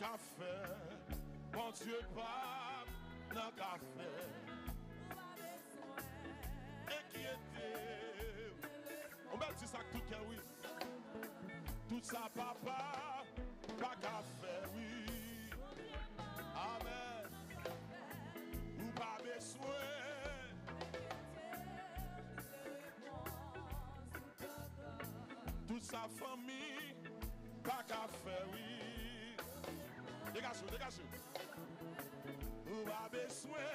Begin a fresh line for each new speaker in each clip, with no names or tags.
qu'à faire. Mon Dieu, pas n'a qu'à faire. Inquiété. On va dire ça tout le oui. Tout ça, papa, pas qu'à faire, oui. Amen. Ou pas besoin. Toute sa famille, pas qu'à faire, oui. Dégagez, dégagez. Ou pas besoin.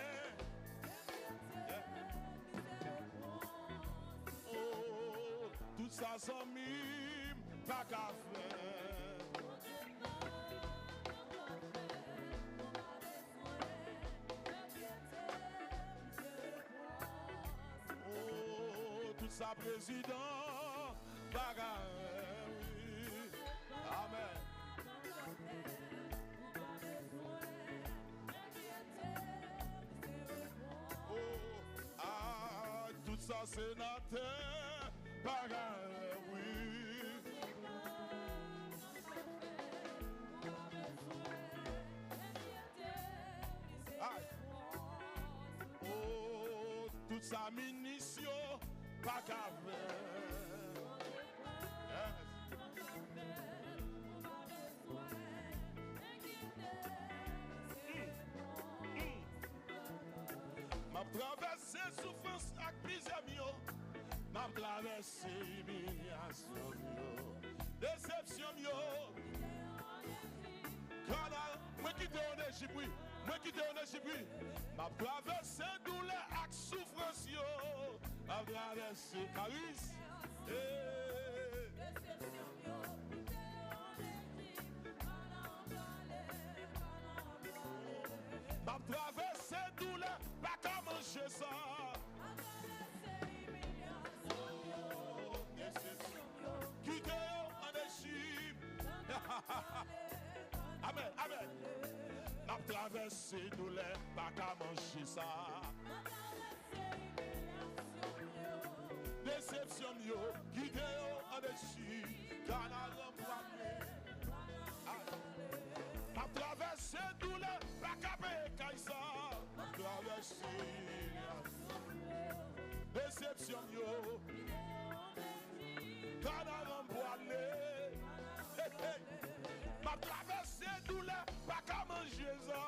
Oh, toute sa famille, pas qu'à faire. Oh, tout sa président, pas qu'à faire, oui. Amen. Oh, ah, tout ça sénateur, pas qu'à faire, oui. Oh, toute sa munition, pas qu'à faire. M'a traversé souffrance avec plusieurs millions. M'a traversé humiliation, déception, moi qui t'ai en Égypte, oui. Moi qui t'ai en Égypte, oui. M'a traversé douleur avec souffrance, m'a traversé caris. M'a traversé douleur, pas qu'à manger ça. Qui t'est en Égypte. Amen, amen. M'a traversé douleur, pas qu'à manger ça. Déception, qui t'est en Égypte. Canal m'a traversé douleur, pas qu'à payer ça. M'a traversé déception, canal empoilé. M'a traversé douleur, pas qu'à manger ça.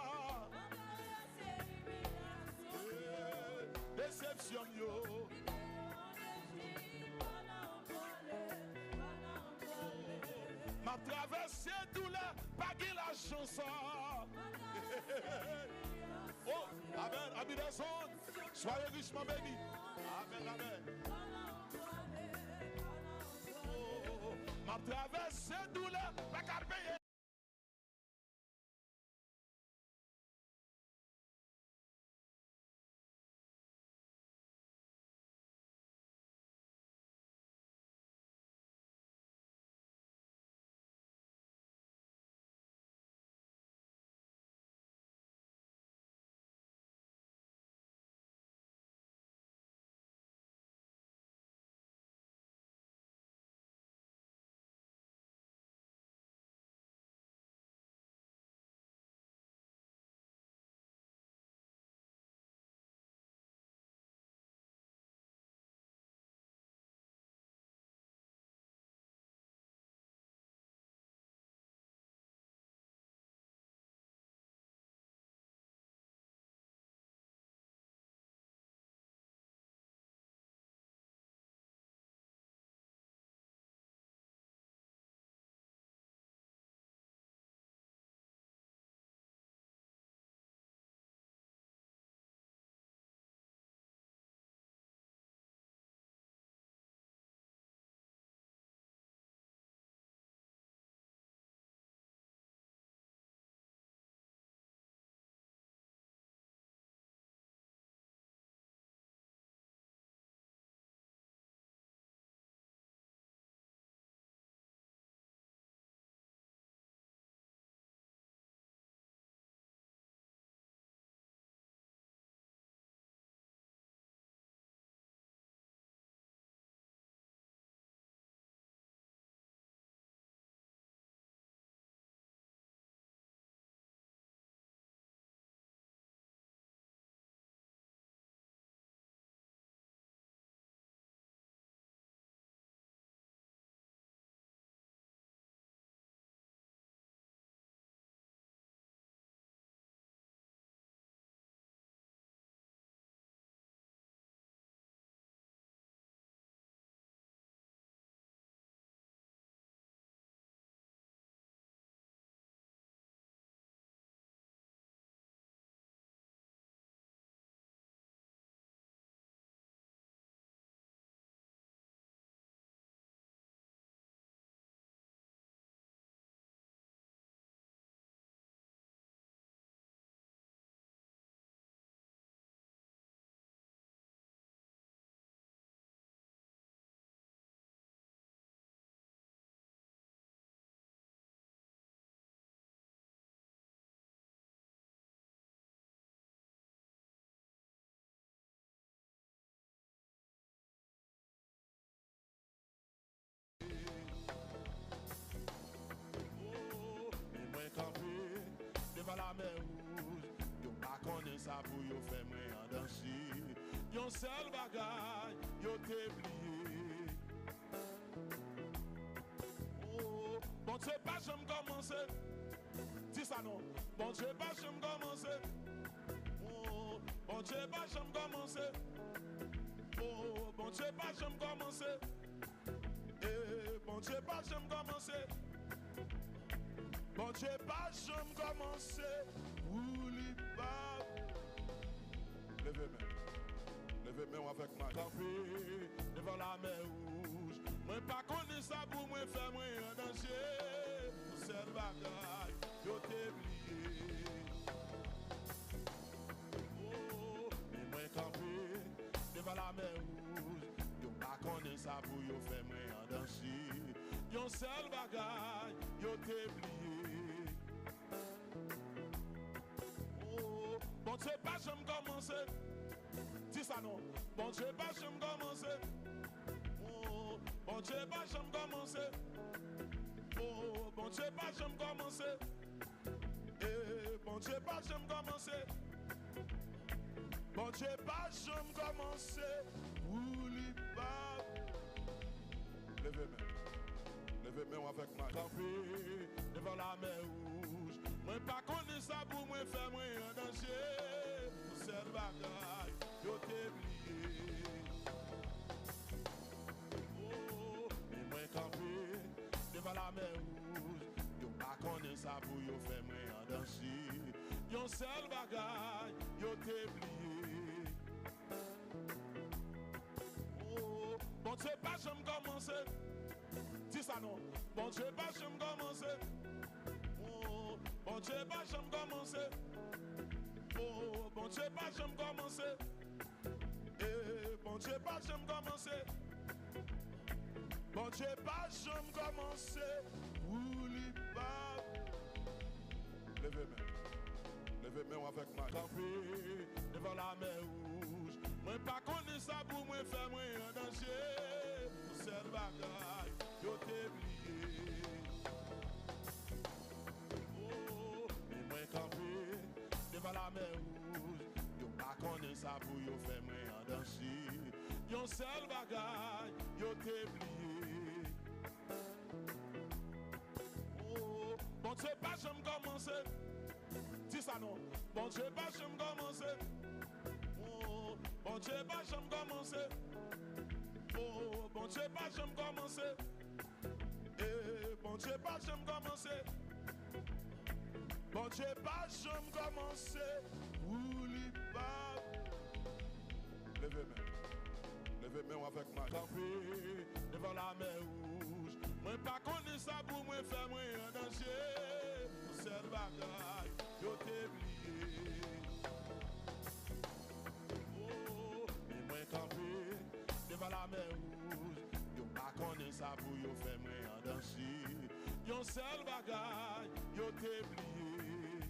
Déception, m'a traversé douleur, pas qu'il la chanson. Oh, amen, amen, soyez richement bénis. Amen, amen. Oh, m'a traversé douleur, pas qu'à payer. Yon seul bagay, yo te blié. Oh, bon Dieu, pas j'aime commencer. Dis ça non. Bon Dieu, pas j'aime commencer. Oh, bon Dieu, pas j'aime commencer. Oh, bon Dieu, pas j'aime commencer. Eh, bon Dieu, pas j'aime commencer. Bon Dieu, pas j'aime commencer. Ouli pas. Levez-moi. Levez-moi avec ma campée devant la mer rouge. Moi pas connu ça pour moi faire moi en danger. Pour cette bagaille, yo t'ai oublié. Oh, mais moi campé devant la mer rouge. Yo pas connu ça pour yo faire moi en danger. Yon seul bagaille, yo t'ai oublié. Oh, bon Dieu pas j'aime commencer. Dis ça non. Bon Dieu, pas j'aime commencer. Oh, bon Dieu, pas j'aime commencer. Oh, bon Dieu, pas j'aime commencer. Eh, bon Dieu, pas j'aime commencer. Bon Dieu, pas j'aime commencer. Ouli pas. Levez-moi. Levez-moi avec ma campée devant la mer rouge. Moi pas connu ça pour moi faire moi en danger. Pour cette bagaille, yo t'ai oublié. Oh, mais moi campé devant la mer rouge. Yo pas connu ça pour yo faire moi en danger. Yon seul bagaille, yo t'ai oublié. Oh, bon Dieu, pas j'aime commencer. Dis ça non. Bon Dieu, pas j'aime commencer. Oh, bon Dieu, pas j'aime commencer. Oh, bon Dieu, pas j'aime commencer. Eh, bon Dieu, pas j'aime commencer. Bon Dieu, pas j'aime commencer. Ouli pas. Levez-moi. Levez-moi avec ma campée devant la mer rouge. Moi pas connu ça pour moi faire moi en danger. Pour cette bagaille, yo t'ai oublié. Oh, mais moi campé devant la mer rouge. Yo pas connu ça pour yo faire moi en danger. Yon seul bagaille, yo t'ai oublié. Oh, bon Dieu, pas j'aime commencer. Dis ça non. Bon Dieu, pas j'aime commencer. Oh, bon Dieu, pas j'aime commencer. Oh, bon Dieu, pas j'aime commencer. Eh, bon Dieu, pas j'aime commencer. Bon Dieu, pas j'aime commencer. Ouli pas. Levez-moi. Levez-moi avec ma campée devant la mer rouge. Moi pas connu ça pour moi faire moi en danger. Pour cette bagaille, yo t'ai oublié. Oh, mais moi campé devant la mer rouge. Yo pas connu ça pour yo faire moi en danger. Yon seul bagaille, yo t'ai oublié.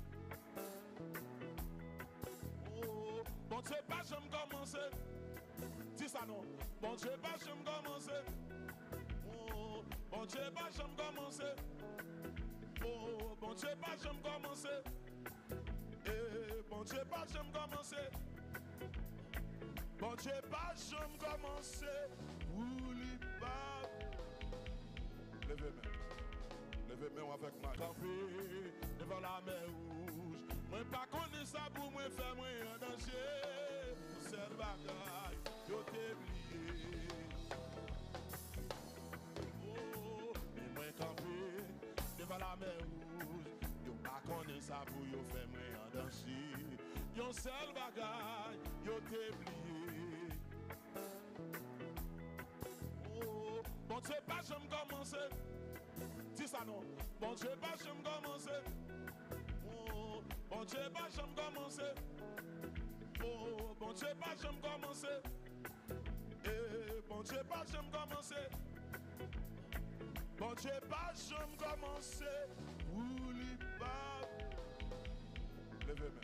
Oh, bon Dieu, pas j'aime commencer. Dis ça non. Bon Dieu, pas j'aime commencer. Oh, bon Dieu, pas j'aime commencer. Oh, bon Dieu, pas j'aime commencer. Eh, bon Dieu, pas j'aime commencer. Bon Dieu, pas j'aime commencer. Ouli pas. Levez-moi. Levez-moi avec ma campée devant la mer rouge. Moi pas connu ça pour moi faire moi en danger. Pour cette bagaille, yo t'ai oublié. Oh, mais moi campé devant la mer rouge. Yo pas connu ça pour yo faire moi en danger. Yon seul bagaille, yo t'ai oublié. Oh, bon Dieu, pas j'aime commencer. Dis ça non. Bon Dieu, pas j'aime commencer. Oh, bon Dieu, pas j'aime commencer. Oh, bon Dieu, pas j'aime commencer. Eh, bon Dieu, pas j'aime commencer. Bon Dieu, pas j'aime commencer. Ouli pas. Levez-moi.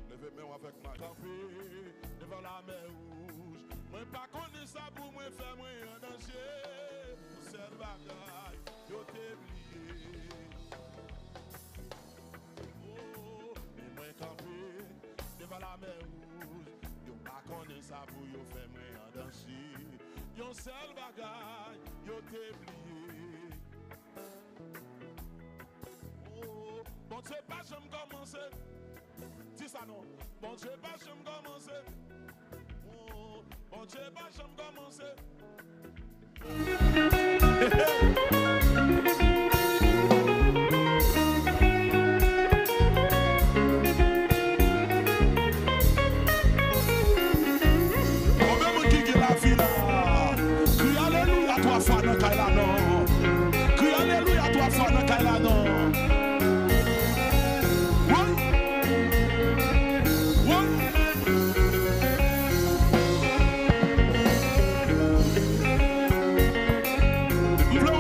Levez-moi avec ma campée devant la mer rouge. Moi pas connu ça pour moi faire moi en danger. Pour cette bagaille, yo t'ai oublié. Oh, mais moi campé devant la mer rouge. Yo pas connu ça pas pour yo faire moi en danser. Yon seul bagaille, yo t'ai plié. Oh, bon Dieu, pas j'aime commencer. Dis ça non. Bon Dieu, pas j'aime commencer. Oh, bon Dieu, pas j'aime commencer.